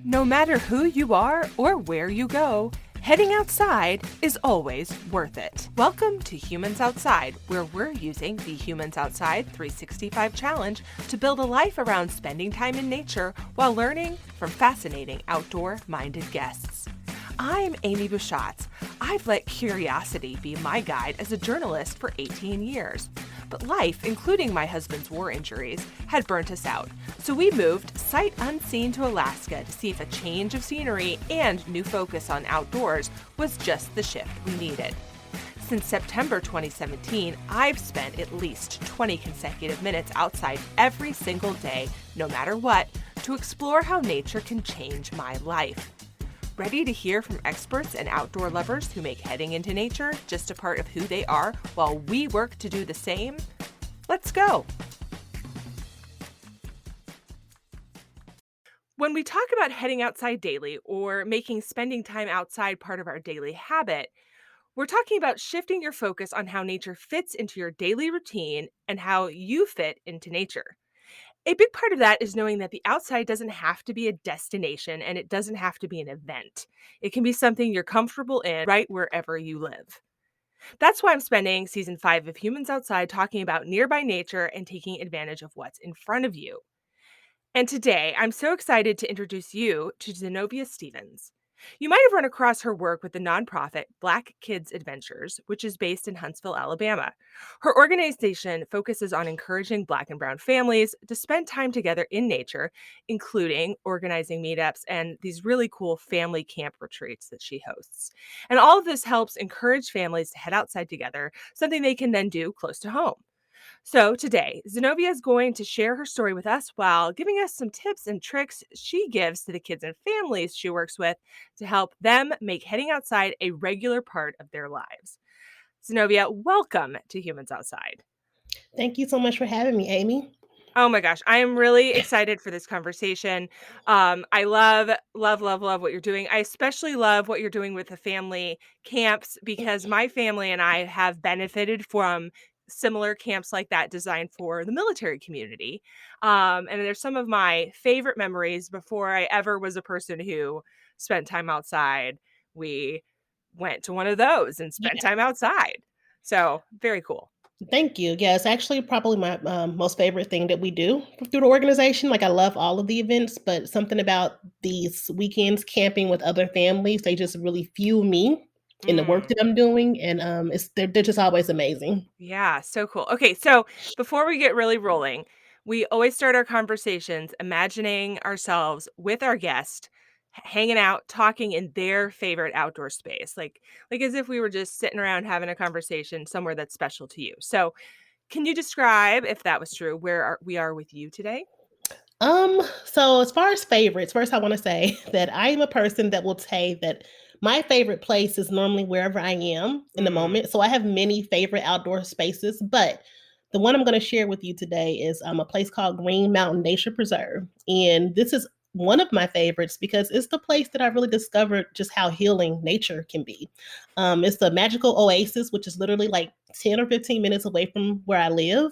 No matter who you are or where you go, heading outside is always worth it. Welcome to Humans Outside, where we're using the Humans Outside 365 Challenge to build a life around spending time in nature while learning from fascinating outdoor-minded guests. I'm Amy Bouchatz. I've let curiosity be my guide as a journalist for 18 years. But life, including my husband's war injuries, had burnt us out. So we moved sight unseen to Alaska to see if a change of scenery and new focus on outdoors was just the shift we needed. Since September 2017, I've spent at least 20 consecutive minutes outside every single day, no matter what, to explore how nature can change my life. Ready to hear from experts and outdoor lovers who make heading into nature just a part of who they are while we work to do the same? Let's go! When we talk about heading outside daily or making spending time outside part of our daily habit, we're talking about shifting your focus on how nature fits into your daily routine and how you fit into nature. A big part of that is knowing that the outside doesn't have to be a destination and it doesn't have to be an event. It can be something you're comfortable in right wherever you live. That's why I'm spending season 5 of Humans Outside talking about nearby nature and taking advantage of what's in front of you. And today, I'm so excited to introduce you to Zenovia Stephens. You might have run across her work with the nonprofit Black Kids Adventures, which is based in Huntsville, Alabama. Her organization focuses on encouraging Black and Brown families to spend time together in nature, including organizing meetups and these really cool family camp retreats that she hosts. And all of this helps encourage families to head outside together, something they can then do close to home. So today, Zenobia is going to share her story with us while giving us some tips and tricks she gives to the kids and families she works with to help them make heading outside a regular part of their lives. Zenobia, welcome to Humans Outside. Thank you so much for having me, Amy. Oh my gosh, I am really excited for this conversation. I love what you're doing. I especially love what you're doing with the family camps because my family and I have benefited from similar camps like that designed for the military community. And there's some of my favorite memories before I ever was a person who spent time outside. We went to one of those and spent Yeah, time outside. So very cool. thank you. Yeah, it's actually probably my most favorite thing that we do through the organization. Like, I love all of the events, but something about these weekends camping with other families, they just really fuel me in the work Mm. that I'm doing, and they're just always amazing. Yeah, so cool. Okay, so before we get really rolling, we always start our conversations imagining ourselves with our guest hanging out, talking in their favorite outdoor space, like as if we were just sitting around having a conversation somewhere that's special to you. So, can you describe, if that was true, we are with you today? So as far as favorites, first I want to say that I am a person that will say that my favorite place is normally wherever I am in the Mm. moment. So I have many favorite outdoor spaces, but the one I'm going to share with you today is a place called Green Mountain Nature Preserve. And this is one of my favorites because it's the place that I really discovered just how healing nature can be. It's the magical oasis, which is literally like 10 or 15 minutes away from where I live.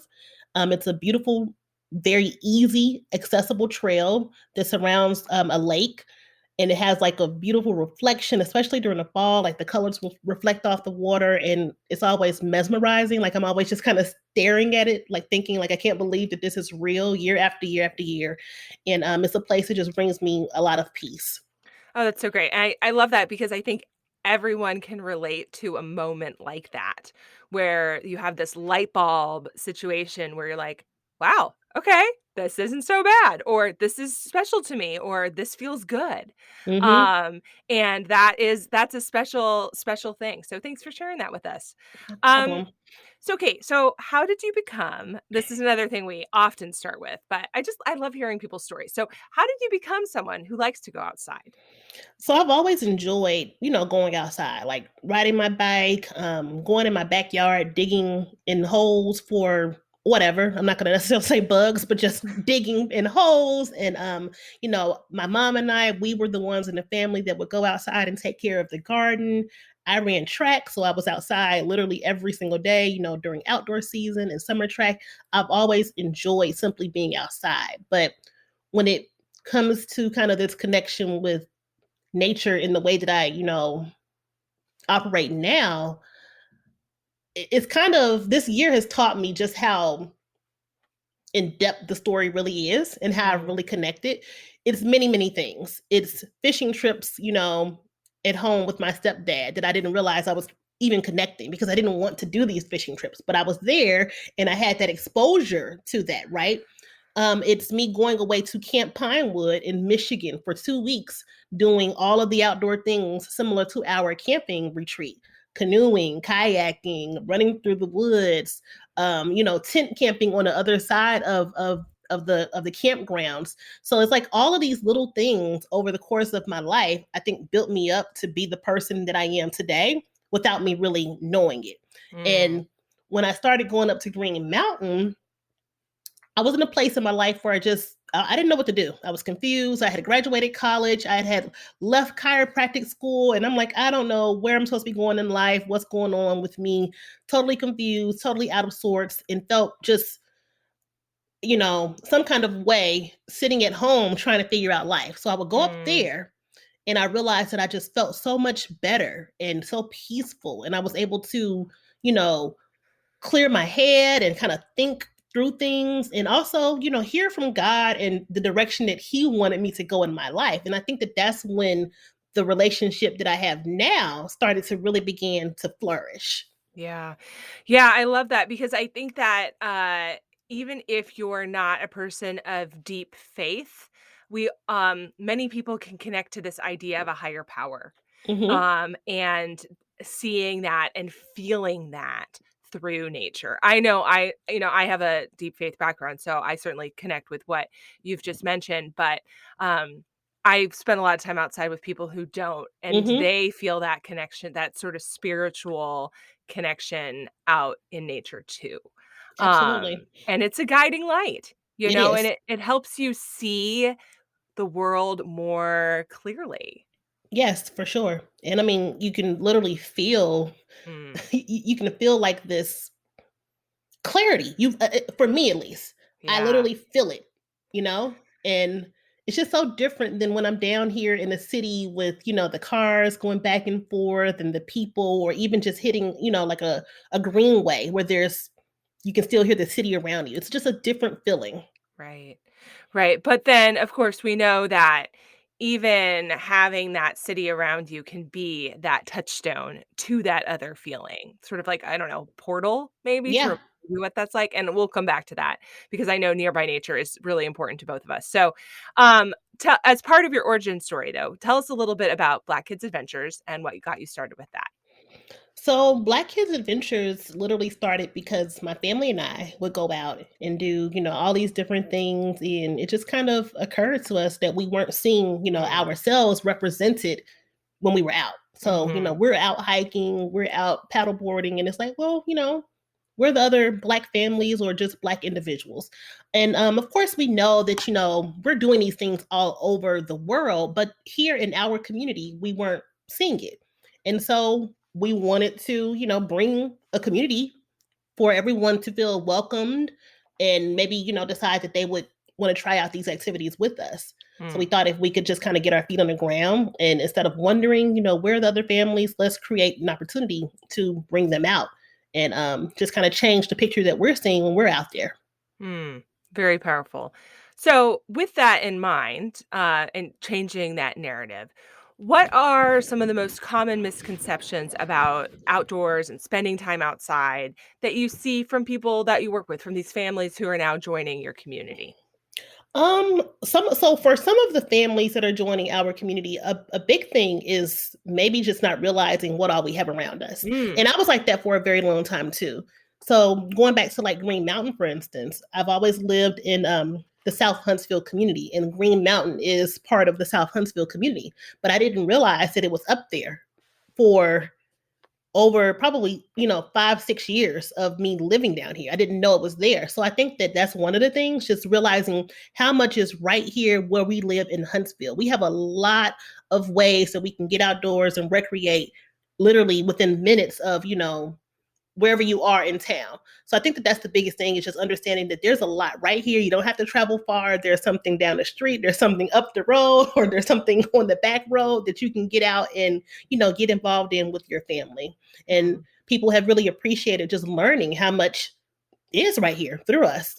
It's a beautiful, very easy, accessible trail that surrounds a lake. And it has like a beautiful reflection, especially during the fall. Like the colors will reflect off the water, and it's always mesmerizing. Like I'm always just kind of staring at it, like thinking, like I can't believe that this is real year after year after year. And it's a place that just brings me a lot of peace. Oh, that's so great. I love that because I think everyone can relate to a moment like that where you have this light bulb situation where you're like, wow, okay, this isn't so bad, or this is special to me, or this feels good. Hmm. Um, and that's a special thing. So thanks for sharing that with us. No Um, problem. so how did you become, this is another thing we often start with, but I love hearing people's stories. So how did you become someone who likes to go outside? So I've always enjoyed, going outside, like riding my bike, going in my backyard, digging in holes for whatever. I'm not going to necessarily say bugs, but just digging in holes. And, my mom and I, we were the ones in the family that would go outside and take care of the garden. I ran track, so I was outside literally every single day, during outdoor season and summer track. I've always enjoyed simply being outside. But when it comes to kind of this connection with nature in the way that I, operate now, it's kind of this year has taught me just how in depth the story really is and how I've Mm, really connected. It's many, many things. It's fishing trips, at home with my stepdad that I didn't realize I was even connecting because I didn't want to do these fishing trips, but I was there and I had that exposure to that, right? It's me going away to Camp Pinewood in Michigan for 2 weeks, doing all of the outdoor things similar to our camping retreat, canoeing, kayaking, running through the woods, tent camping on the other side of the campgrounds. So it's like all of these little things over the course of my life, I think built me up to be the person that I am today without me really knowing it. mm, And when I started going up to Green Mountain, I was in a place in my life where I didn't know what to do. I was confused. I had graduated college. I had left chiropractic school, and I'm like, I don't know where I'm supposed to be going in life. What's going on with me? Totally confused, totally out of sorts, and felt just some kind of way sitting at home trying to figure out life. So I would go up mm. there, and I realized that I just felt so much better and so peaceful, and I was able to, you know, clear my head and kind of think through things and also, hear from God and the direction that he wanted me to go in my life. And I think that that's when the relationship that I have now started to really begin to flourish. Yeah. Yeah, I love that because I think that, even if you're not a person of deep faith, many people can connect to this idea of a higher power, Mhm. and seeing that and feeling that through nature. I have a deep faith background, so I certainly connect with what you've just mentioned, but, I've spent a lot of time outside with people who don't, and Mhm. they feel that connection, that sort of spiritual connection out in nature too. Absolutely. And it's a guiding light, It and is. it helps you see the world more clearly. Yes, for sure. And I mean, you can literally feel Mm, you can feel like this clarity. For me at least, I yeah, literally feel it, you know? And it's just so different than when I'm down here in the city with, the cars going back and forth and the people, or even just hitting, like a greenway where you can still hear the city around you. It's just a different feeling. right. Right, but then, of course, we know that even having that city around you can be that touchstone to that other feeling, sort of like, I don't know, portal maybe to Yeah. remind you what that's like, and we'll come back to that because I know nearby nature is really important to both of us. So, as part of your origin story, though, tell us a little bit about Black Kids Adventures and what got you started with that. So Black Kids Adventures literally started because my family and I would go out and do, all these different things. And it just kind of occurred to us that we weren't seeing, Mm, ourselves represented when we were out. So, mhm, we're out hiking, we're out paddleboarding, and it's like, well, we're the other Black families or just Black individuals. And of course, we know that, we're doing these things all over the world, but here in our community, we weren't seeing it. And so we wanted to, bring a community for everyone to feel welcomed and maybe, decide that they would want to try out these activities with us. So we mm. thought if we could just kind of get our feet on the ground and instead of wondering, where are the other families, let's create an opportunity to bring them out and just kind of change the picture that we're seeing when we're out there. Mm, very powerful. So, with that in mind, and changing that narrative, what are some of the most common misconceptions about outdoors and spending time outside that you see from people that you work with, from these families who are now joining your community? For some of the families that are joining our community, a big thing is maybe just not realizing what all we have around us. Mm, And I was like that for a very long time too. So going back to like Green Mountain, for instance, I've always lived in the South Huntsville community, and Green Mountain is part of the South Huntsville community. But I didn't realize that it was up there for over probably 5-6 years of me living down here. I didn't know it was there. So I think that that's one of the things, just realizing how much is right here where we live in Huntsville. We have a lot of ways that we can get outdoors and recreate literally within minutes of wherever you are in town. So I think that that's the biggest thing, is just understanding that there's a lot right here. You don't have to travel far. There's something down the street, there's something up the road, or there's something on the back road that you can get out and, get involved in with your family. And Mhm. people have really appreciated just learning how much is right here through us.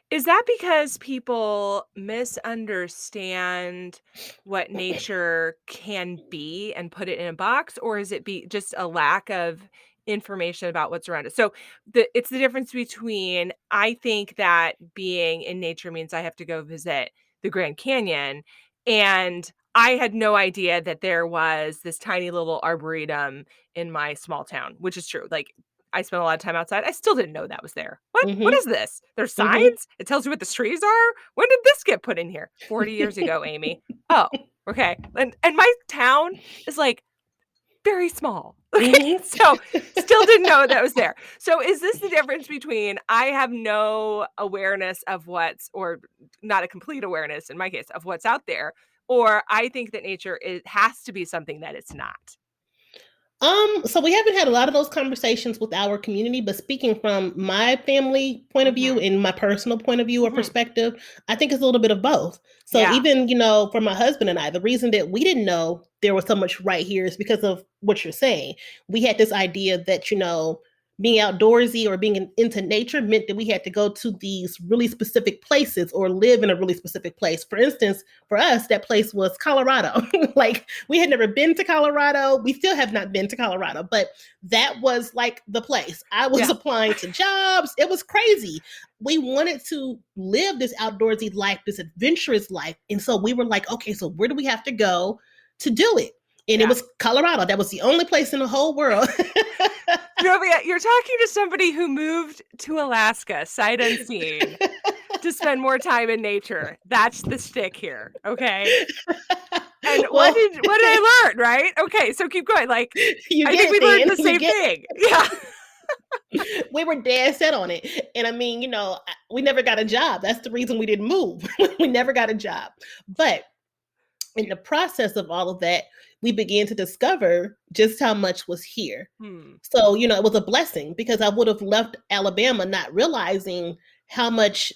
Is that because people misunderstand what nature can be and put it in a box, or is it be just a lack of information about what's around us? So it's the difference between I think that being in nature means I have to go visit the Grand Canyon, and I had no idea that there was this tiny little arboretum in my small town, which is true. Like I spent a lot of time outside. I still didn't know that was there. What? What Mm-hmm. is this? There's Mm-hmm. signs? It tells you what the trees are? When did this get put in here? 40 years ago, Amy. Oh, okay. And my town is like very small. Okay. Mm-hmm. So still didn't know that was there. So is this the difference between I have no awareness of what's, or not a complete awareness in my case, of what's out there, or I think that nature has to be something that it's not? So we haven't had a lot of those conversations with our community, but speaking from my family point of view Mhm. and my personal point of view or Mhm. perspective, I think it's a little bit of both. So Yeah. even, for my husband and I, the reason that we didn't know there was so much right here is because of what you're saying. We had this idea that, being outdoorsy or being into nature meant that we had to go to these really specific places or live in a really specific place. For instance, for us, that place was Colorado. Like, we had never been to Colorado. We still have not been to Colorado, but that was like the place. I was Yeah. applying to jobs. It was crazy. We wanted to live this outdoorsy life, this adventurous life. And so we were like, okay, so where do we have to go to do it? And it Yeah. was Colorado. That was the only place in the whole world. Rovia, you're talking to somebody who moved to Alaska sight unseen to spend more time in nature. That's the stick here, okay? And what Well, did what did I learn, right? Okay, so keep going. Like, you I get think it we learned then. the same thing. Yeah. We were dead set on it. And I mean, we never got a job. That's the reason we didn't move. We never got a job. But in the process of all of that, we began to discover just how much was here. Hmm. So, it was a blessing because I would have left Alabama not realizing how much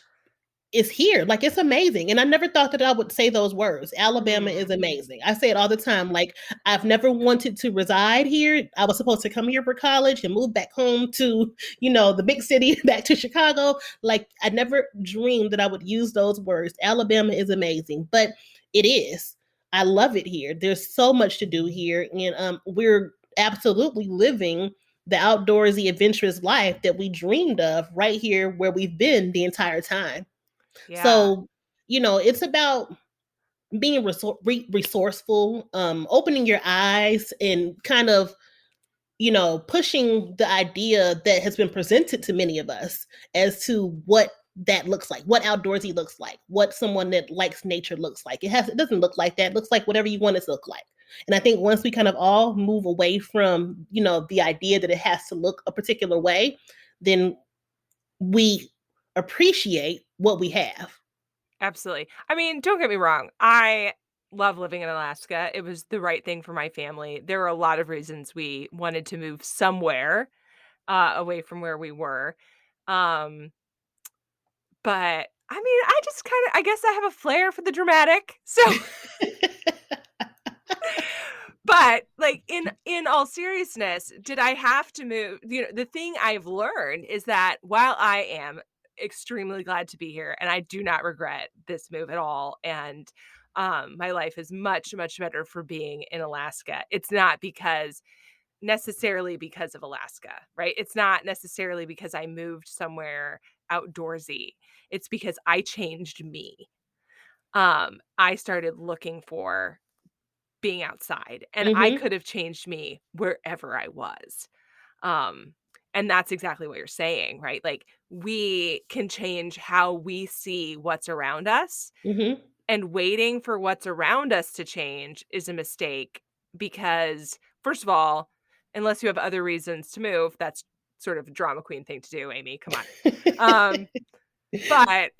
is here. Like, it's amazing. And I never thought that I would say those words. Alabama is Hmm. amazing. I say it all the time. Like, I've never wanted to reside here. I was supposed to come here for college and move back home to, the big city, back to Chicago. Like, I never dreamed that I would use those words. Alabama is amazing, but it is. I love it here. There's so much to do here. And we're absolutely living the outdoorsy, adventurous life that we dreamed of right here where we've been the entire time. Yeah. So, it's about being resourceful, opening your eyes, and kind of, pushing the idea that has been presented to many of us as to what that looks like, what outdoorsy looks like, what someone that likes nature looks like. It doesn't look like that. It looks like whatever you want it to look like. And I think once we kind of all move away from, the idea that it has to look a particular way, then we appreciate what we have. Absolutely. I mean, don't get me wrong. I love living in Alaska. It was the right thing for my family. There were a lot of reasons we wanted to move somewhere away from where we were. Um, but I mean, I just kind of, I guess I have a flair for the dramatic. So, but like in all seriousness, did I have to move? The thing I've learned is that while I am extremely glad to be here and I do not regret this move at all, and my life is much much better for being in Alaska. It's not because necessarily because of Alaska, right? It's not necessarily because I moved somewhere outdoorsy. It's because I changed me. I started looking for being outside, and I Mhm. could have changed me wherever I was. Um, and that's exactly what you're saying, right? Like, we can change how we see what's around us, Mhm. and waiting for what's around us to change is a mistake because, first of all, unless you have other reasons to move, that's sort of a drama queen thing to do, Amy, come on. Um, but,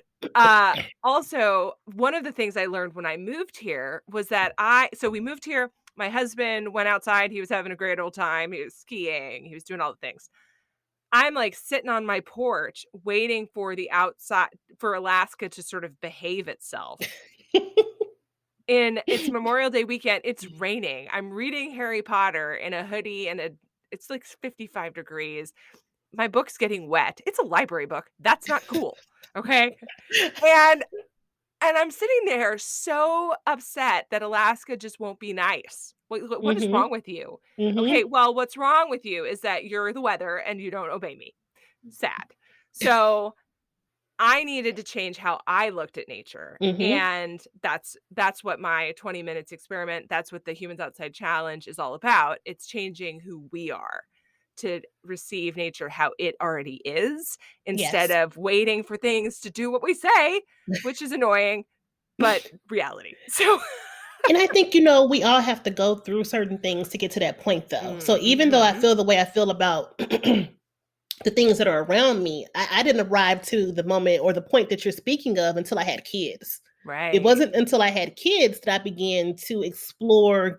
also, one of the things I learned when I moved here was that we moved here, my husband went outside, he was having a great old time, he was skiing, he was doing all the things. I'm, like, sitting on my porch waiting for Alaska to sort of behave itself. And it's Memorial Day weekend, it's raining. I'm reading Harry Potter in a hoodie and it's, like, 55 degrees. My book's getting wet. It's a library book. That's not cool, okay? And and I'm sitting there so upset that Alaska just won't be nice. What is wrong Mhm. with you? Okay, Mhm. well, what's wrong with you is that you're the weather and you don't obey me. Sad. So, I needed to change how I looked at nature, Mhm. and that's what my 20 minutes experiment, that's what the Humans Outside Challenge is all about. It's changing who we are to receive nature how it already is, instead Yes. of waiting for things to do what we say, which is annoying, but reality. So And I think, we all have to go through certain things to get to that point, though. So even though I Mhm. feel the way I feel about the things that are around me, I didn't arrive to the moment or the point that you're speaking of until I had kids. It Right. wasn't until I had kids that I began to explore,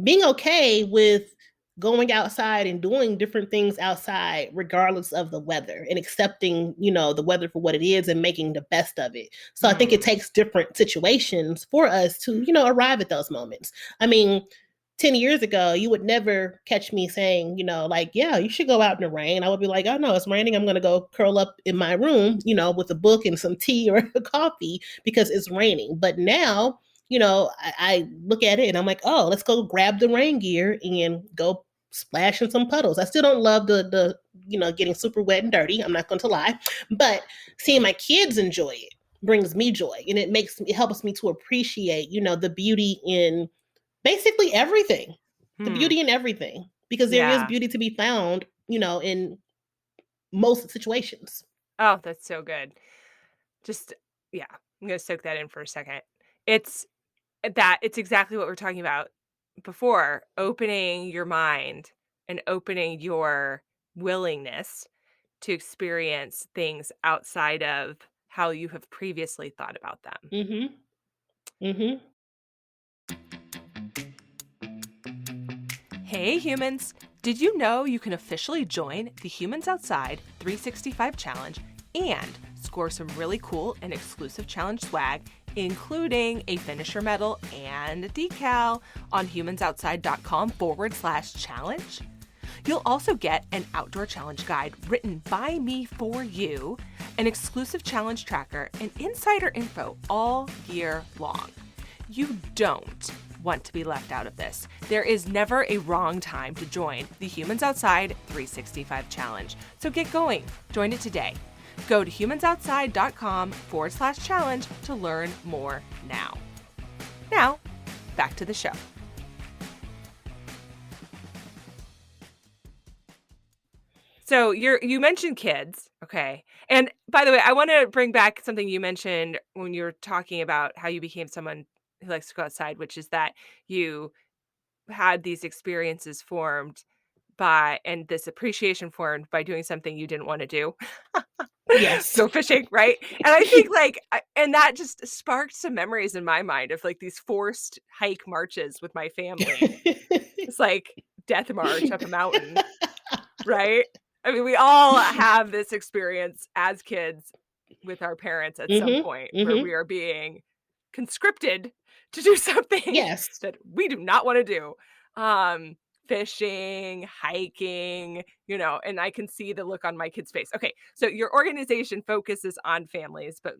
being okay with going outside and doing different things outside regardless of the weather and accepting, the weather for what it is and making the best of it. So I think it Mm. takes different situations for us to, arrive at those moments. I mean, 10 years ago, you would never catch me saying, like, yeah, you should go out in the rain. I would be like, oh no, it's raining. I'm going to go curl up in my room, with a book and some tea or a coffee because it's raining. But now, I look at it and I'm like, oh, let's go grab the rain gear and go splash in some puddles. I still don't love the getting super wet and dirty. I'm not going to lie, but seeing my kids enjoy it brings me joy, and it helps me to appreciate the beauty in basically everything, the Hmm. beauty in everything, because there is Yeah. beauty to be found, in most situations. Oh, that's so good. Just yeah, I'm gonna soak that in for a second. It's it's exactly what we're talking about before, opening your mind and opening your willingness to experience things outside of how you have previously thought about them. Mhm. Mhm. Hey humans! Did you know you can officially join the Humans Outside 365 Challenge and score some really cool and exclusive challenge swag, including a finisher medal and a decal on humansoutside.com/challenge? You'll also get an outdoor challenge guide written by me for you, an exclusive challenge tracker, and insider info all year long. You don't want to be left out of this. There is never a wrong time to join the Humans Outside 365 Challenge. So get going. Join it today. Go to humansoutside.com/challenge to learn more now. Now, back to the show. So you mentioned kids, okay. And by the way, I want to bring back something you mentioned when you were talking about how you became someone who likes to go outside, which is that you had these experiences formed by and this appreciation formed by doing something you didn't want to do. Yes. Go fishing, right? And I think and that just sparked some memories in my mind of like these forced hike marches with my family. It's like death march up a mountain. Right? I mean, we all have this experience as kids with our parents at some Mhm. point where we Mhm. are being conscripted to do something Yes. that we do not wanna do. Um, Fishing, hiking, and I can see the look on my kid's face. Okay, so your organization focuses on families, but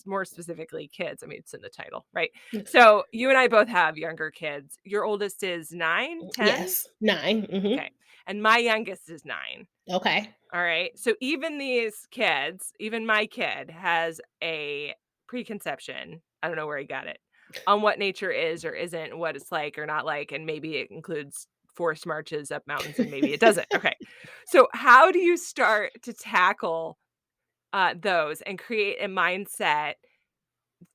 more specifically kids. I mean, it's in the title, right? So you and I both have younger kids. Your oldest is 9, 10. Yes. 9. Okay, Mhm. and my youngest is 9. Okay. All right. So even these kids, even my kid has a preconception. I don't know where he got it on what nature is or isn't, what it's like or not like. And maybe it includes forced marches up mountains and maybe it doesn't. Okay. So, how do you start to tackle those and create a mindset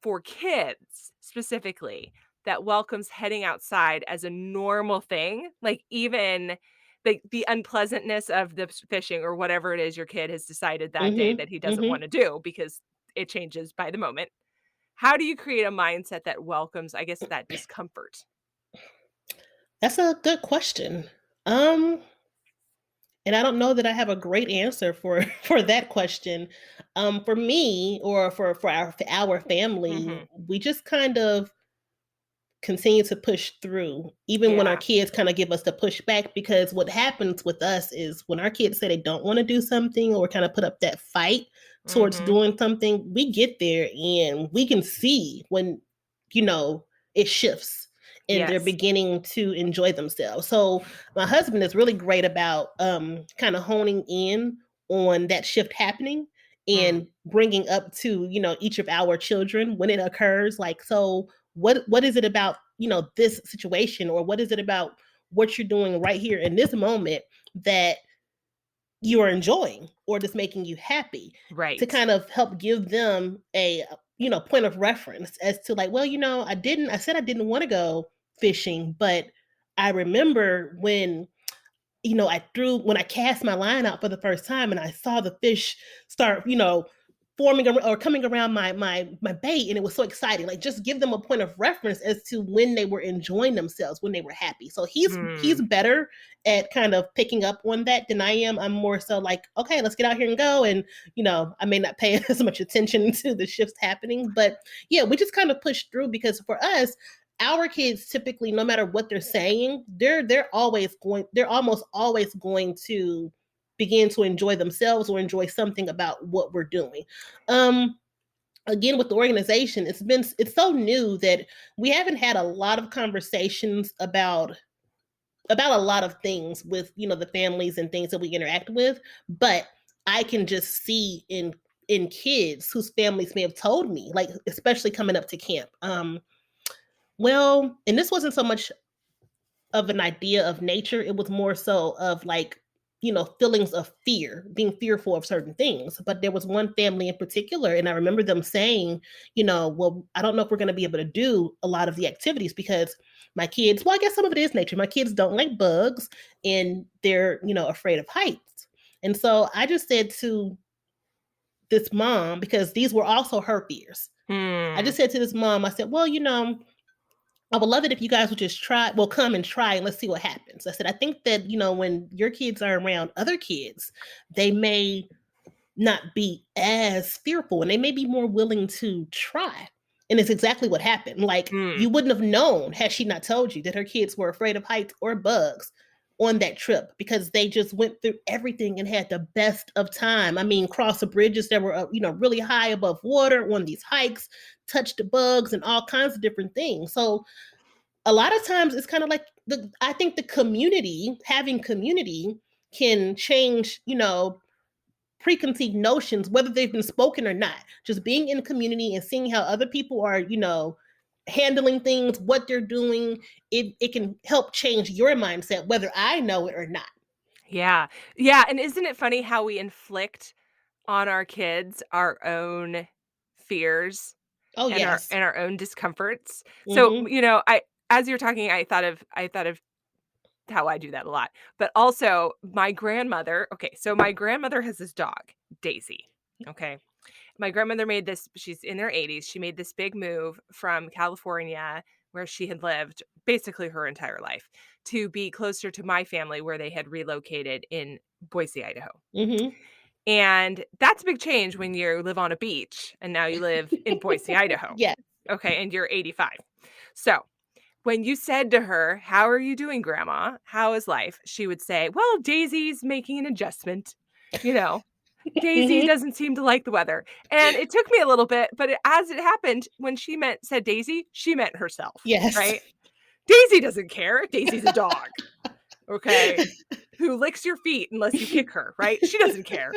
for kids specifically that welcomes heading outside as a normal thing, like even the unpleasantness of the fishing or whatever it is your kid has decided that day Mhm. that he doesn't Mhm. want to do because it changes by the moment. How do you create a mindset that welcomes, I guess, that discomfort? That's a good question. Um, And I don't know that I have a great answer for for that question. For me, or for our family, Mhm. we just kind of continue to push through, even when our Yeah. kids kind of give us the pushback. Because what happens with us is when our kids say they don't want to do something or kind of put up that fight towards Mhm. doing something, we get there and we can see when, you know, it shifts and they're Yes. beginning to enjoy themselves. So my husband is really great about kind of honing in on that shift happening Mm. and bringing up to, each of our children when it occurs, like, so what is it about, this situation, or what is it about what you're doing right here in this moment that you are enjoying or that's making you happy, to Right. kind of help give them a, point of reference as to, like, well, I said I didn't want to go fishing, but I remember when, when I cast my line out for the first time and I saw the fish start, forming or coming around my bait, and it was so exciting. Like, just give them a point of reference as to when they were enjoying themselves, when they were happy. So he's Mm. better at kind of picking up on that than I am. I'm more so like, okay, let's get out here and go. And I may not pay as much attention to the shifts happening, but yeah, we just kind of push through, because for us, our kids typically, no matter what they're saying, they're almost always going to begin to enjoy themselves or enjoy something about what we're doing. Um, Again, with the organization, it's so new that we haven't had a lot of conversations about a lot of things with, the families and things that we interact with, but I can just see in kids whose families may have told me, like, especially coming up to camp. Well, and this wasn't so much of an idea of nature. It was more so of, like, feelings of fear, being fearful of certain things. But there was one family in particular, and I remember them saying, well, I don't know if we're going to be able to do a lot of the activities because my kids, well, I guess some of it is nature. My kids don't like bugs and they're, afraid of heights. And so I just said to this mom, because these were also her fears, I Hmm. just said to this mom, I said, well, I would love it if you guys would just try, well, come and try and let's see what happens. I said, I think that, when your kids are around other kids, they may not be as fearful and they may be more willing to try. And it's exactly what happened. Like, Mm. you wouldn't have known had she not told you that her kids were afraid of heights or bugs on that trip, because they just went through everything and had the best of time. I mean, cross the bridges that were, really high above water, on these hikes, touched the bugs and all kinds of different things. So a lot of times it's kind of like, I think the community, having community, can change, preconceived notions, whether they've been spoken or not. Just being in community and seeing how other people are, handling things, what they're doing, it can help change your mindset, whether I know it or not. Yeah. Yeah, and isn't it funny how we inflict on our kids our own fears Oh and our yes. and our own discomforts? So, Mm-hmm. I as you're talking, I thought of how I do that a lot. But also my grandmother, okay, so my grandmother has this dog, Daisy. Okay. My grandmother made this, she's in her 80s. She made this big move from California, where she had lived basically her entire life, to be closer to my family where they had relocated in Boise, Idaho. Mm-hmm. And that's a big change when you live on a beach and now you live in Boise, Idaho. Yeah. Okay, and you're 85. So, when you said to her, "How are you doing, grandma? How is life?" She would say, "Well, Daisy's making an adjustment. You know, Daisy Mm-hmm. doesn't seem to like the weather." And it took me a little bit, but as it happened, when she said Daisy, she meant herself, Yes. right? Daisy doesn't care. Daisy's a dog, okay, who licks your feet unless you kick her, right? She doesn't care.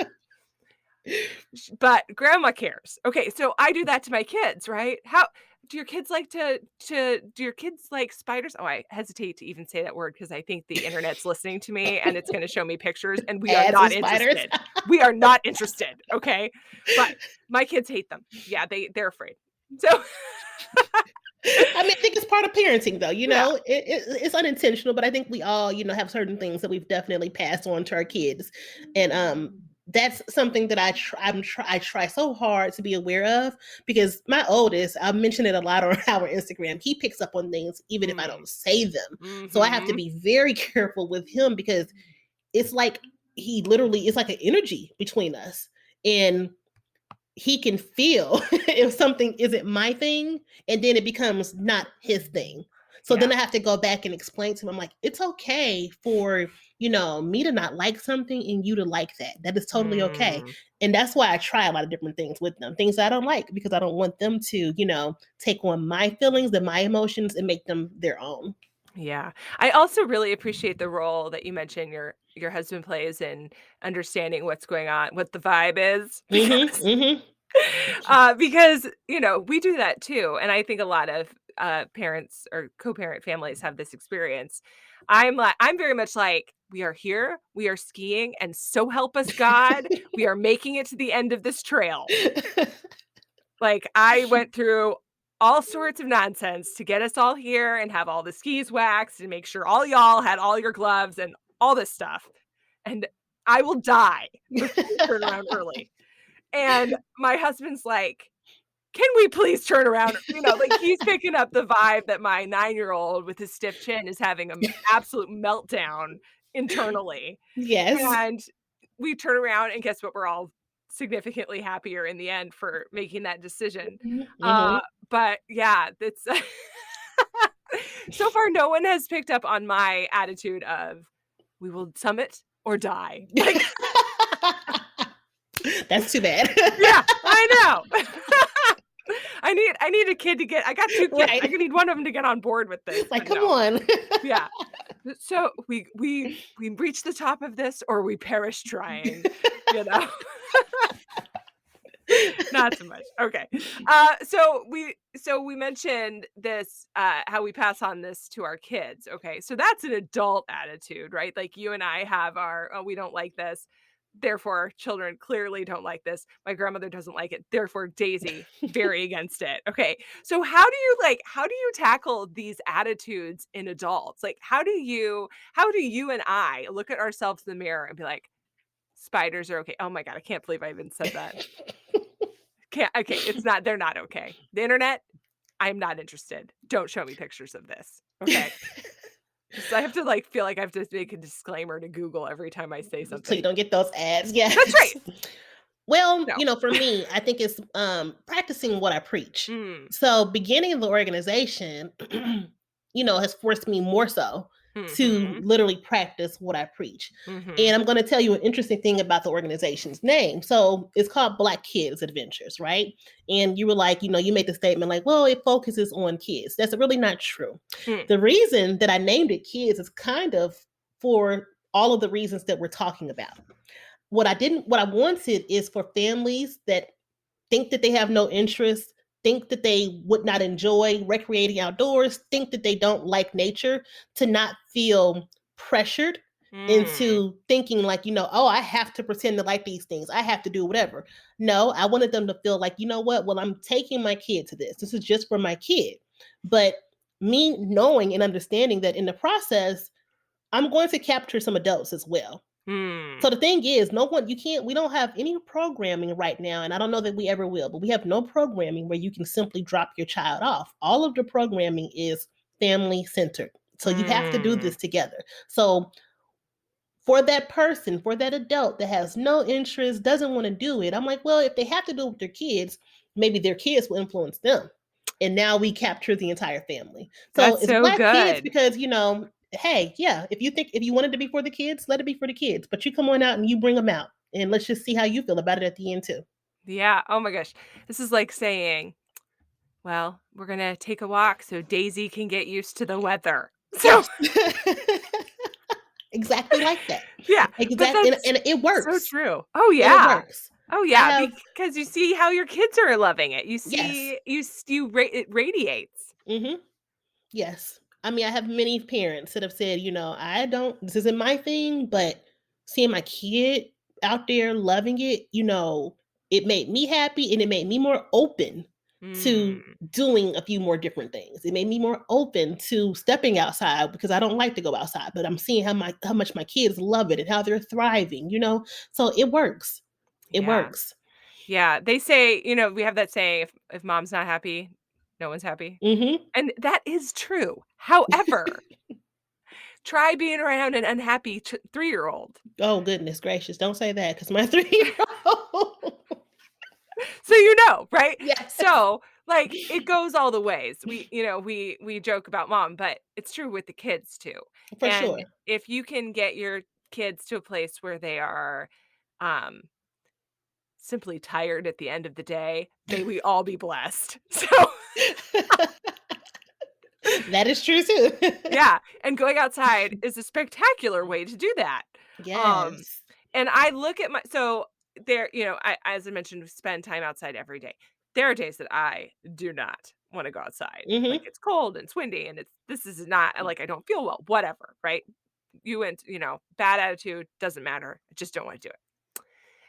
But grandma cares. Okay, so I do that to my kids, right? How do your kids like to do your kids like spiders? Oh, I hesitate to even say that word because I think the internet's listening to me and it's gonna show me pictures, and we are Ads and not spiders. interested. We are not interested, okay? But my kids hate them. Yeah, they're afraid. So I mean, I think it's part of parenting, though. yeah. It's unintentional, but I think we all, have certain things that we've definitely passed on to our kids, and that's something that I try so hard to be aware of, because my oldest, I mention it a lot on our Instagram. He picks up on things even if I Mm. don't say them, so I have to Mhm. be very careful with him, because it's like, he literally it's like an energy between us. And he can feel if something isn't my thing, and then it becomes not his thing. So Yeah. then I have to go back and explain to him, I'm like, it's okay for, me to not like something and you to like that. That is totally okay. Mm. And that's why I try a lot of different things with them, things I don't like, because I don't want them to, take on my feelings and my emotions and make them their own. Yeah. I also really appreciate the role that you mentioned your husband plays in understanding what's going on, what the vibe is, Mm-hmm. Mm-hmm. because, we do that too, and I think a lot of, parents or co-parent families have this experience. I'm very much like, "We are here, we are skiing, and so help us God, we are making it to the end of this trail." Like, I went through all sorts of nonsense to get us all here and have all the skis waxed and make sure all y'all had all your gloves and all this stuff, and I will die before we turn around early. And my husband's like, "Can we please turn around?" Like, he's picking up the vibe that my nine-year-old with his stiff chin is having an absolute meltdown internally. Yes. And we turn around and guess what? We're all significantly happier in the end for making that decision. Uh, Mm-hmm. but yeah, it's so far no one has picked up on my attitude of, "We will summit or die." Like, That's too bad. yeah, I know. I need a kid to get I got 2 kids. I Right. need one of them to get on board with this, Like, but come no. on. Yeah. So we reach the top of this or we perish trying, you know? Not so much. Okay. So we mentioned this, how we pass on this to our kids. Okay. So that's an adult attitude, right? Like you and I have our, "Oh, we don't like this. Therefore, our children clearly don't like this. My grandmother doesn't like it. Therefore, Daisy very against it." Okay. So how do you tackle these attitudes in adults? Like how do you and I look at ourselves in the mirror and be like, spiders are okay. Oh my God, I can't believe I even said that. Can't okay, it's not they're not okay. The internet, I'm not interested. Don't show me pictures of this, okay? So I have to, like, feel like I have to make a disclaimer to Google every time I say So you something. don't get those ads. That's Yes. right. Well, No. for me, I think it's practicing what I preach. Mm. So beginning the organization, has forced me more so to Mhm. literally practice what I preach. Mhm. And I'm going to tell you an interesting thing about the organization's name. So it's called Black Kids Adventures, right? And you were like, you made the statement like, well, it focuses on kids. That's really not true. Mm. The reason that I named it kids is kind of for all of the reasons that we're talking about. What I wanted is for families that think that they have no interest, think that they would not enjoy recreating outdoors, think that they don't like nature, to not feel pressured Mm. into thinking like, oh, I have to pretend to like these things. I have to do whatever. No, I wanted them to feel like, you know what? Well, I'm taking my kid to this. This is just for my kid. But me knowing and understanding that in the process, I'm going to capture some adults as well. So Mm. the thing is, no one you can't we don't have any programming right now, and I don't know that we ever will, but we have no programming where you can simply drop your child off. All of the programming is family centered. So you have to do Mm. this together. So for that person, for that adult that has no interest, doesn't want to do it, I'm like, well, if they have to do it with their kids, maybe their kids will influence them. And now we capture the entire family. So That's it's so Black kids good. because, hey, yeah, if you want it to be for the kids, let it be for the kids. But you come on out and you bring them out. And let's just see how you feel about it at the end too. Yeah, oh my gosh. This is like saying, "Well, we're gonna take a walk so Daisy can get used to the weather." So Yes. Exactly like that. yeah, but Exactly. And, that's and it so works. true. Oh, And it yeah. works. Oh, I yeah, have because you see how your kids are loving it. You yes. see you ra it radiates. Hmm. Yes. I mean, I have many parents that have said, I don't, this isn't my thing, but seeing my kid out there loving it, it made me happy and it made me more open to Mm, doing a few more different things. It made me more open to stepping outside because I don't like to go outside, but I'm seeing how much my kids love it and how they're thriving. So it works. It yeah. works. Yeah, they say, we have that saying, "If mom's not happy, no one's happy." Mhm. And that is true. However, Try being around an unhappy 3-year-old. Oh, goodness gracious, don't say that because my 3-year-old. So right? Yes, So, like, it goes all the ways. We joke about mom, but it's true with the kids too. for And sure. if you can get your kids to a place where they are, um, simply tired at the end of the day, may we all be blessed. So, That is true too. yeah, and going outside is a spectacular way to do that. Um, Yes. and I look at my so there, I as I mentioned, spend time outside every day. There are days that I do not wanna go outside. Like, Mhm. it's cold and it's windy and this is not like, I don't feel well, whatever, right? Bad attitude, doesn't matter. I just don't wanna do it.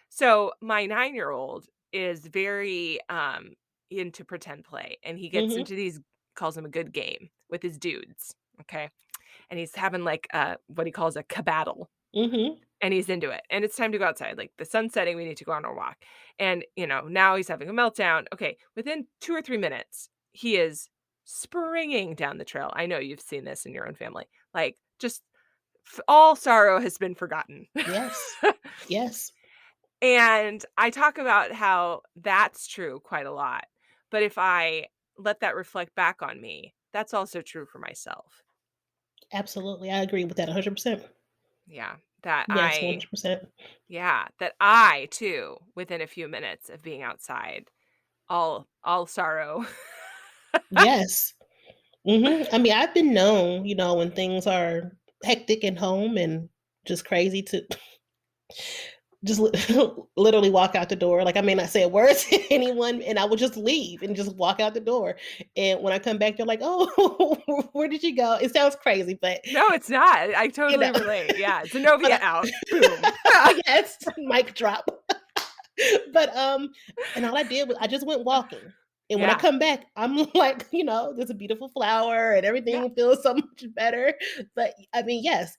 So, my 9-year-old is very, into pretend play, and he gets Mhm. into these calls them a good game with his dudes, okay? And he's having, like, a what he calls a cabattle, Mhm. and he's into it, and it's time to go outside, like, the sun's setting, we need to go on our walk, and, now he's having a meltdown. Okay, within 2 or 3 minutes, he is springing down the trail. I know you've seen this in your own family, like, just all sorrow has been forgotten. Yes. Yes. And I talk about how that's true quite a lot, but if I let that reflect back on me, that's also true for myself. Absolutely. I agree with that 100%. Yeah, that Yes, I 100%. yeah, that I too, within a few minutes of being outside, all sorrow. Yes. Mhm. I mean, I've been known, when things are hectic at home and just crazy to just literally walk out the door. Like, I may not say a word to anyone, and I would just leave and just walk out the door. And when I come back, they're like, "Oh, where did you go?" It sounds crazy, but No, it's not. I you know, totally relate. Yeah, Zenovia but out. Boom. yes, mic drop. But and all I did was I just went walking. And when I Yeah, come back, I'm like, there's a beautiful flower and yeah, everything feels so much better. But I mean, yes,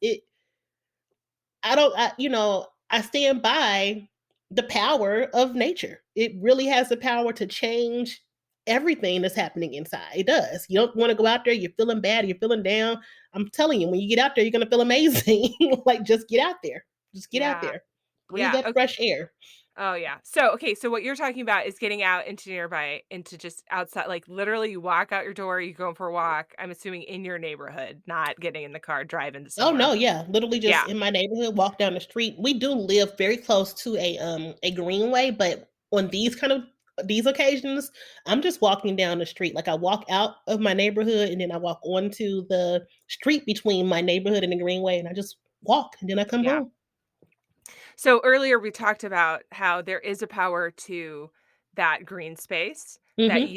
I don't I stand by the power of nature. It really has the power to change everything that's happening inside. It does. You don't want to go out there, you're feeling bad, you're feeling down. I'm telling you, when you get out there, you're gonna feel amazing. Like, just get out there. Just get out yeah, there. Breathe yeah. that Okay. fresh air. Oh, yeah. So, okay, so what you're talking about is getting out into just outside, like, literally you walk out your door, you go for a walk, I'm assuming in your neighborhood, not getting in the car, driving to Oh, somewhere. no, yeah, literally just Yeah, in my neighborhood, walk down the street. We do live very close to a greenway, but on these occasions, I'm just walking down the street. Like, I walk out of my neighborhood, and then I walk onto the street between my neighborhood and the greenway, and I just walk, and then I come yeah. home. So earlier we talked about how there is a power to that green space, Mhm,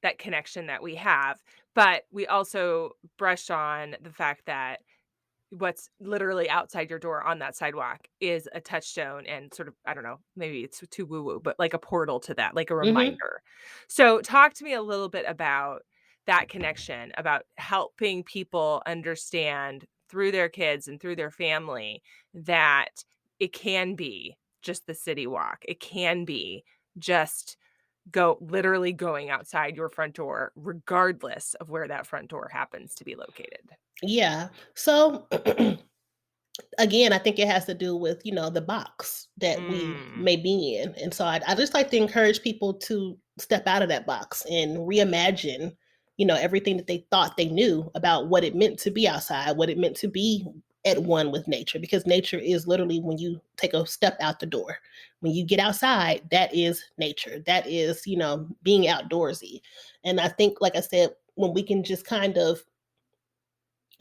that connection that we have, but we also brushed on the fact that what's literally outside your door on that sidewalk is a touchstone and sort of, I don't know, maybe it's too woo woo, but like a portal to that, like a mhm. reminder. So, talk to me a little bit about that connection, about helping people understand through their kids and through their family that it can be just the city walk. It can be just literally going outside your front door, regardless of where that front door happens to be located. Yeah. So again, I think it has to do with, the box that we Mm, may be in. And so I just like to encourage people to step out of that box and reimagine, everything that they thought they knew about what it meant to be outside, what it meant to be at one with nature, because nature is literally when you take a step out the door. When you get outside, that is nature. That is, being outdoorsy. And I think, like I said, when we can just kind of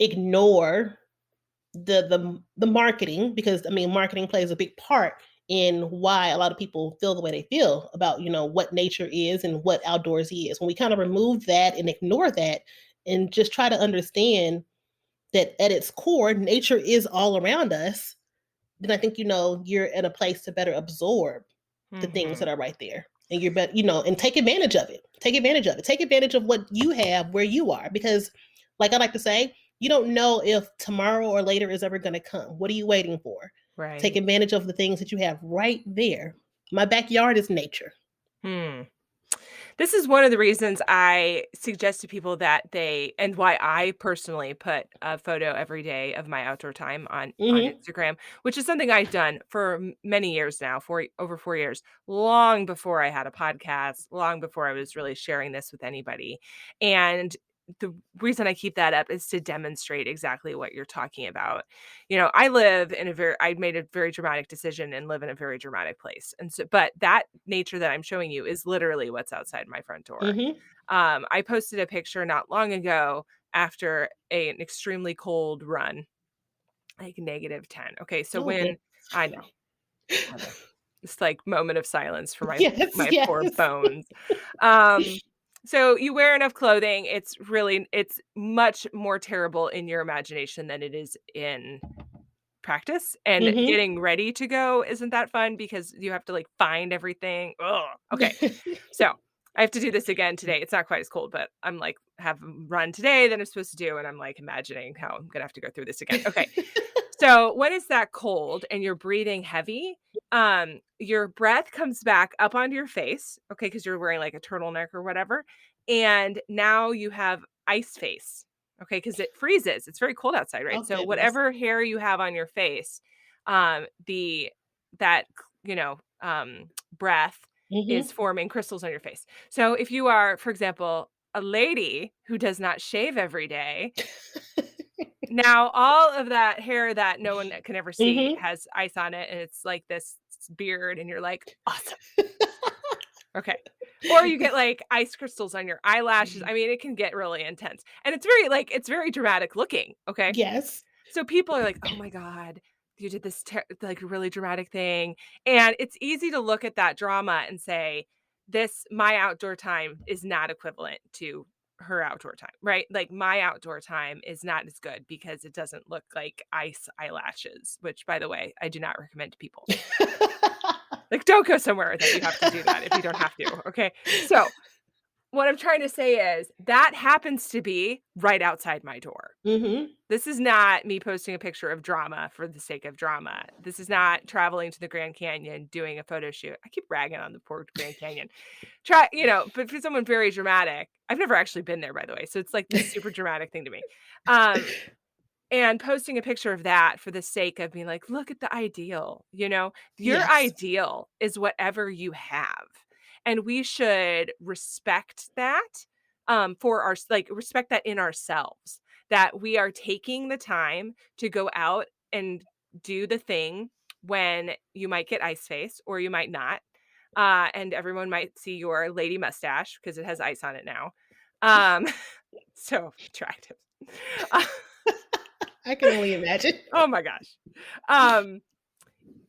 ignore the marketing, because I mean marketing plays a big part in why a lot of people feel the way they feel about what nature is and what outdoorsy is. When we kind of remove that and ignore that and just try to understand that at its core nature is all around us, then I think you're in a place to better absorb the things mhm. that are right there. And you're better, and take advantage of it. Take advantage of it. Take advantage of what you have where you are. Because, like I like to say, you don't know if tomorrow or later is ever going to come. What are you waiting for? Take Right. advantage of the things that you have right there. My backyard is nature. Hmm. This is one of the reasons I suggest to people that and why I personally put a photo every day of my outdoor time on Mhm. Instagram, which is something I've done for many years now, for over 4 years, long before I had a podcast, long before I was really sharing this with anybody. And the reason I keep that up is to demonstrate exactly what you're talking about. I made a very dramatic decision and live in a very dramatic place. And so, but that nature that I'm showing you is literally what's outside my front door. Mhm. I posted a picture not long ago after an extremely cold run, like -10. Okay. So Oh, good. I know, I know. It's like moment of silence for Yes, my poor yes. bones. Um, so you wear enough clothing, it's much more terrible in your imagination than it is in practice, and Mhm. getting ready to go isn't that fun because you have to, like, find everything. Ugh. Okay, so I have to do this again today. It's not quite as cold, but I'm, like, have a run today that I'm supposed to do, and I'm, like, imagining how I'm gonna have to go through this again. Okay, so when it's that cold and you're breathing heavy, your breath comes back up onto your face, okay, because 'cause you're wearing, like, a turtleneck or whatever, and now you have ice face, okay, because it freezes. It's very cold outside, Oh, right? So goodness. whatever hair you have on your face, the that, breath is Mhm. forming crystals on your face. So if you are, for example, a lady who does not shave every day, now all of that hair that no one can ever see Mhm. has ice on it, and it's like this beard, and you're like, "Awesome." Okay. Or you get, like, ice crystals on your eyelashes. I mean, it can get really intense, and it's very dramatic looking, okay? Yes. So people are like, "Oh my god, you did this like, really dramatic thing," and it's easy to look at that drama and say, "This my outdoor time is not equivalent to her outdoor time," right? Like, my outdoor time is not as good because it doesn't look like ice eyelashes, which, by the way, I do not recommend to people. Like, don't go somewhere that you have to do that if you don't have to, okay? So, what I'm trying to say is that happens to be right outside my door. Mhm. This is not me posting a picture of drama for the sake of drama. This is not traveling to the Grand Canyon, doing a photo shoot. I keep ragging on the poor Grand Canyon. But for someone very dramatic, I've never actually been there, by the way, so it's like this super dramatic thing to me. Um, and posting a picture of that for the sake of being like, "Look at the ideal," you know? Your Yes. ideal is whatever you have, and we should respect that, respect that in ourselves, that we are taking the time to go out and do the thing when you might get ice face or you might not, and everyone might see your lady mustache because it has ice on it now. Um, so attractive. I can only imagine. Oh my gosh. Um,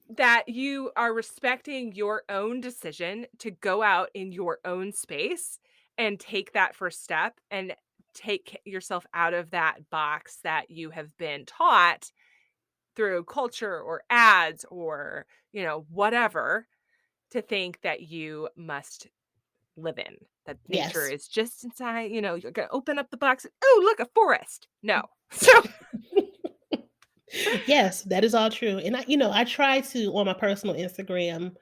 that you are respecting your own decision to go out in your own space and take that first step and take yourself out of that box that you have been taught through culture or ads or, whatever, to think that you must live in. That nature Yes. is just inside, you're going to open up the box. And, oh, look, a forest. No. So, Yes, that is all true, and I try to on my personal Instagram,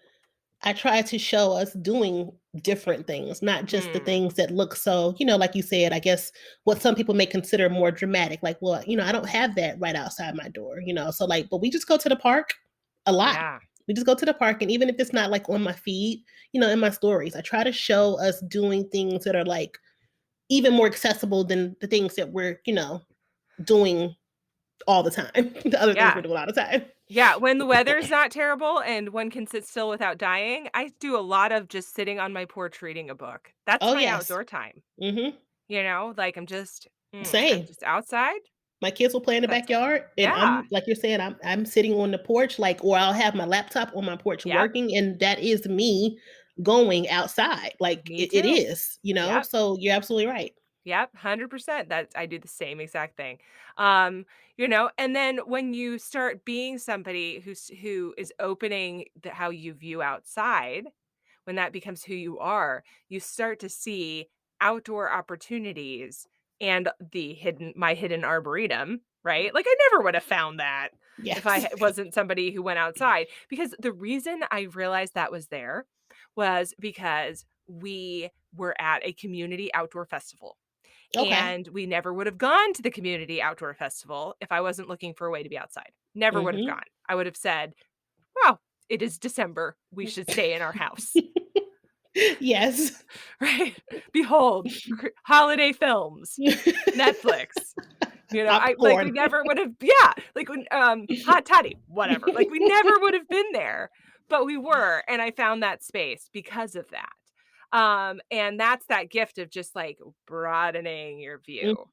I try to show us doing different things, not just the mhm, things that look so, like you said, I guess what some people may consider more dramatic, like, well, I don't have that right outside my door, so like, but we just go to the park a lot. yeah. We just go to the park, and even if it's not like on my feed, in my stories, I try to show us doing things that are like even more accessible than the things that we're, doing all the time, the other things Yeah. we're doing all the time. Yeah, when the weather's not terrible and one can sit still without dying, I do a lot of just sitting on my porch reading a book. That's Oh, my yes. outdoor time, Mhm. like, I'm Same. just outside. My kids will play in the That's it. backyard, and Yeah. I'm like you're saying, I'm sitting on the porch, like, or I'll have my laptop on my porch Yep. working, and that is me going outside. Like Me it too. is, Yep. So you're absolutely right. Yep, 100%. I do the same exact thing. And then when you start being somebody who is opening how you view outside, when that becomes who you are, you start to see outdoor opportunities and my hidden arboretum, right? Like I never would have found that if Yes. wasn't somebody who went outside because the reason I realized that was there was because we were at a community outdoor festival. Okay. And we never would have gone to the community outdoor festival if I wasn't looking for a way to be outside. Never would have Mhm. gone. I would have said, "Wow, it is December. We should stay in our house." Yes. Right? Behold, holiday films, Netflix. I like, we Popcorn. never would have, yeah, like, when, hot toddy, whatever. Like, we never would have been there, but we were, and I found that space because of that. And that's that gift of just, like, broadening your Mm, view,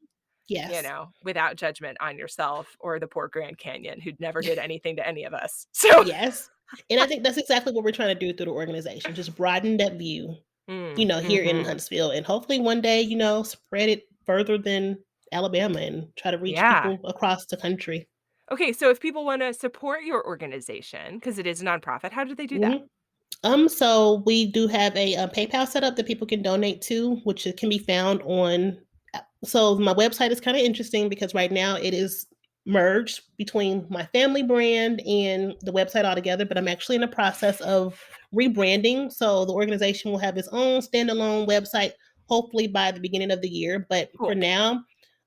yes. without judgment on yourself or the poor Grand Canyon who never did anything to any of us. So Yes. And I think that's exactly what we're trying to do through the organization, just broaden that view, here in mhm. Huntsville, and hopefully one day, spread it further than Alabama and try to reach Yeah. people across the country. Okay, so if people wanna support your organization because it is a nonprofit, how do they do that? Mhm. So we do have a PayPal set up that people can donate to, which it can be found on. So my website is kind of interesting because right now it is merged between my family brand and the website altogether, but I'm actually in the process of rebranding. So the organization will have its own standalone website, hopefully by the beginning of the year. But for Cool. now,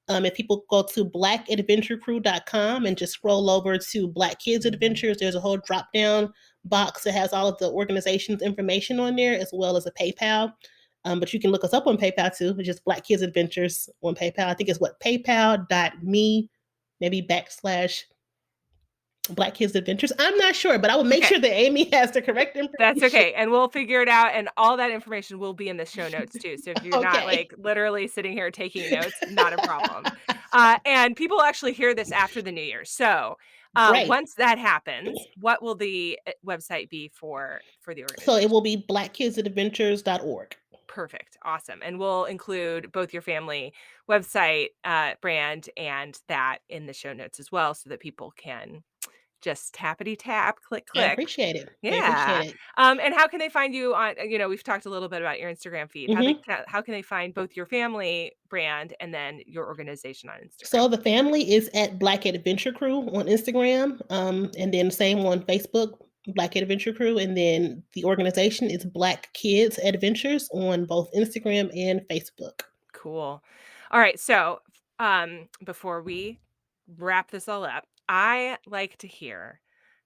if people go to blackadventurecrew.com and just scroll over to Black Kids Adventures, there's a whole drop down box that has all of the organization's information on there, as well as a PayPal. But you can look us up on PayPal too, which is Black Kids Adventures on PayPal. I think it's paypal.me, maybe backslash Black Kids Adventures. I'm not sure, but I will make Okay. sure that Amy has the correct That's information. okay, and we'll figure it out, and all that information will be in the show notes too, so if you're not, Okay. like, literally sitting here taking notes, not a problem. And people actually hear this after the New Year, so, Great. once that happens, what will the, website be for the So it organization? will be blackkidsadventures.org. Perfect, awesome, and we'll include both your family website, brand, and that in the show notes as well so that people can just tappity tap, click, I click. appreciate it. I appreciate Yeah. it. And how can they find you on, we've talked a little bit about your Instagram feed. Mhm. How can they find both your family brand and then your organization on Instagram? So the family is at Black Adventure Crew on Instagram, and then same on Facebook, Black Adventure Crew, and then the organization is Black Kids Adventures on both Instagram and Facebook. Cool. All right. So, before we wrap this all up, I like to hear,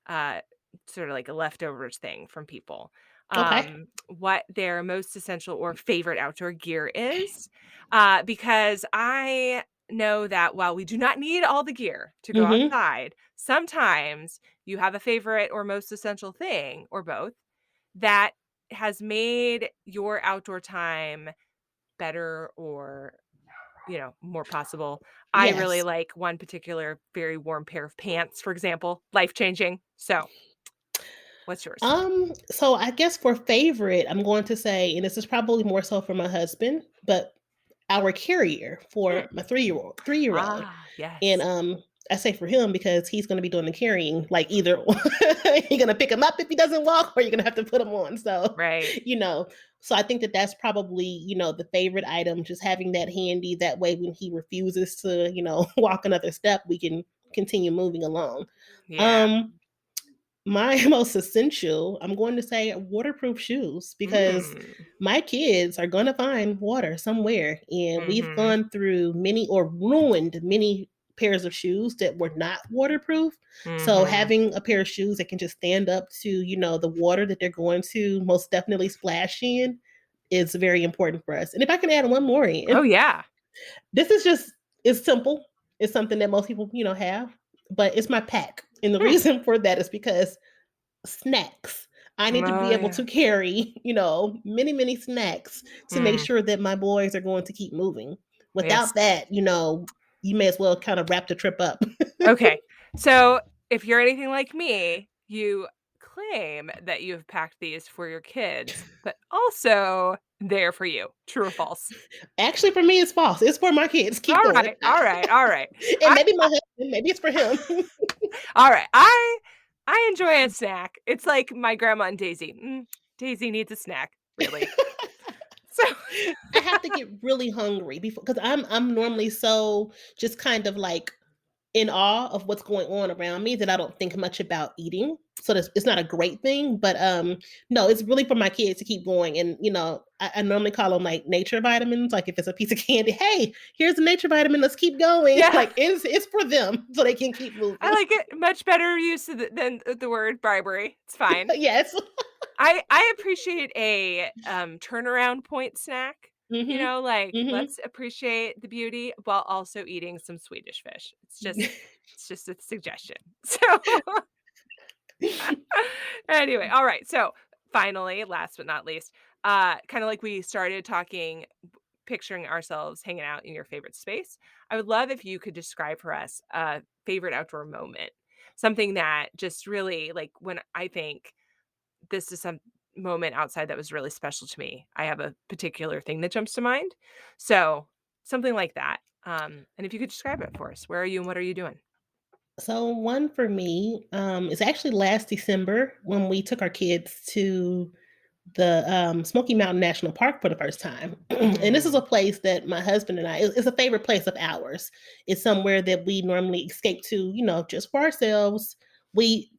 uh, sort of like a leftovers thing from people. Okay. What their most essential or favorite outdoor gear is, because I know that while we do not need all the gear to go Mhm. outside, sometimes you have a favorite or most essential thing, or both, that has made your outdoor time better or, more possible. I really Yes. like one particular very warm pair of pants, for example, life-changing. So, what's yours? So I guess for favorite, I'm going to say, and this is probably more so for my husband, but our carrier Hmm. for my 3-year old. Ah, And, yes. I say for him because he's gonna be doing the carrying, like, either you're gonna pick him up if he doesn't walk, or you're gonna have to put him on, so, Right. you know so I think that that's probably, the favorite item, just having that handy, that way when he refuses to, walk another step, we can continue moving along. Yeah. Um my most essential, I'm going to say waterproof shoes because Mm. my kids are going to find water somewhere. And we've Mhm. gone through many or ruined many pairs of shoes that were not waterproof. So Mhm. having a pair of shoes that can just stand up to, the water that they're going to most definitely splash in is very important for us. And if I can add one more Oh, in, yeah. this it's simple. It's something that most people, have, but it's my pack. And the Hmm. reason for that is because snacks. I need to be Oh, able yeah. to carry, many, many snacks to make Mm. sure that my boys are going to keep moving. Yes. Without that, you may as well kind of wrap the trip up. Okay. So, if you're anything like me, you claim that you have packed these for your kids, but also they're for you. True or false? Actually, for me, it's false. It's for my kids. Keep going. Alright, alright, alright. And I maybe my husband, maybe it's for him. alright, I enjoy a snack. It's like my grandma and Daisy. Daisy needs a snack, really. So I have to get really hungry before, because I'm normally so just kind of like in awe of what's going on around me that I don't think much about eating. So it's not a great thing, but no, it's really for my kids to keep going. And I normally call them like nature vitamins. Like if it's a piece of candy, hey, here's a nature vitamin. Let's keep going. Yeah. Like it's for them so they can keep I moving. like it. Much better use of than the word bribery. It's fine. Yes. I appreciate a, turnaround point snack, Mhm. like, Mhm. let's appreciate the beauty while also eating some Swedish fish. It's just a suggestion. So, anyway, alright, so, finally, last but not least, kinda like we started talking, picturing ourselves hanging out in your favorite space, I would love if you could describe for us a favorite outdoor moment, something that just really, like, when I think this is some moment outside that was really special to me. I have a particular thing that jumps to mind. So, something like that. And if you could describe it for us, where are you and what are you doing? So one for me is actually last December when we took our kids to the Smoky Mountain National Park for the first time. And this is a Mm, place that my husband and I, it's a favorite place of ours. It's somewhere that we normally escape to, just for ourselves.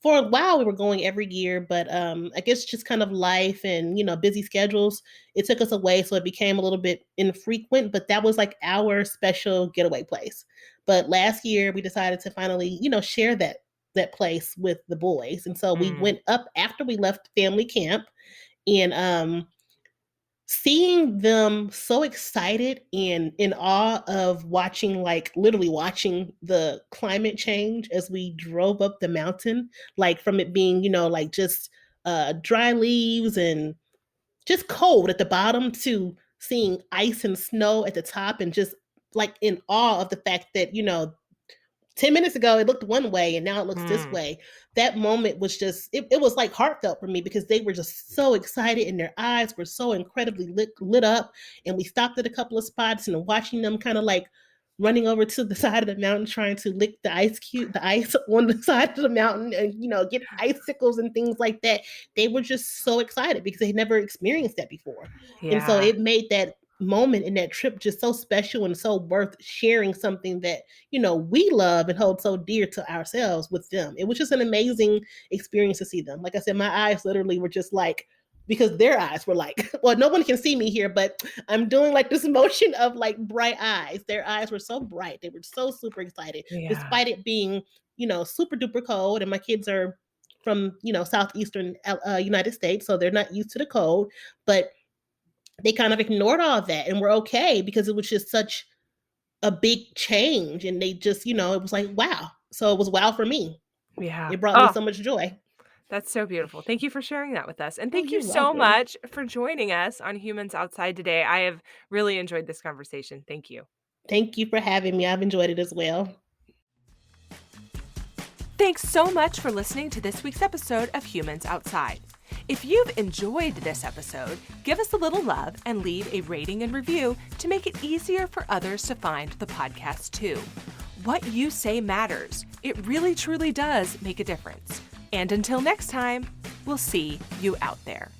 For a while, we were going every year, but I guess just kind of life and, busy schedules, it took us away. So it became a little bit infrequent, but that was like our special getaway place. But last year, we decided to finally, share that place with the boys. And so we mm, went up after we left family camp and seeing them so excited and in awe of watching, like literally watching the climate change as we drove up the mountain, like from it being, like just dry leaves and just cold at the bottom to seeing ice and snow at the top and just like in awe of the fact that 10 minutes ago it looked one way and now it looks this mm. way. That moment was just it was like heartfelt for me because they were just so excited and their eyes were so incredibly lit up. And we stopped at a couple of spots and watching them kind of like running over to the side of the mountain trying to lick the ice on the side of the mountain and get icicles and things like that. They were just so excited because they never experienced that before. And so Yeah. it made that moment in that trip just so special and so worth sharing something that we love and hold so dear to ourselves with them. It was just an amazing experience to see them. Like I said, my eyes literally were just like, because their eyes were like, well, no one can see me here, but I'm doing like this motion of like bright eyes. Their eyes were so bright. They were so super excited, Yeah. despite it being, super duper cold. And my kids are from, southeastern United States, so they're not used to the cold. But they kind of ignored all of that and were okay because it was just such a big change. And they just, it was like, wow. So it was wow for me. Yeah. It brought me Oh, so much joy. that's so beautiful. Thank you for sharing that with us. And Oh, thank you you're so welcome. much for joining us on Humans Outside today. I have really enjoyed this conversation. Thank you. Thank you for having me. I've enjoyed it as well. Thanks so much for listening to this week's episode of Humans Outside. If you've enjoyed this episode, give us a little love and leave a rating and review to make it easier for others to find the podcast too. What you say matters. It really truly does make a difference. And until next time, we'll see you out there.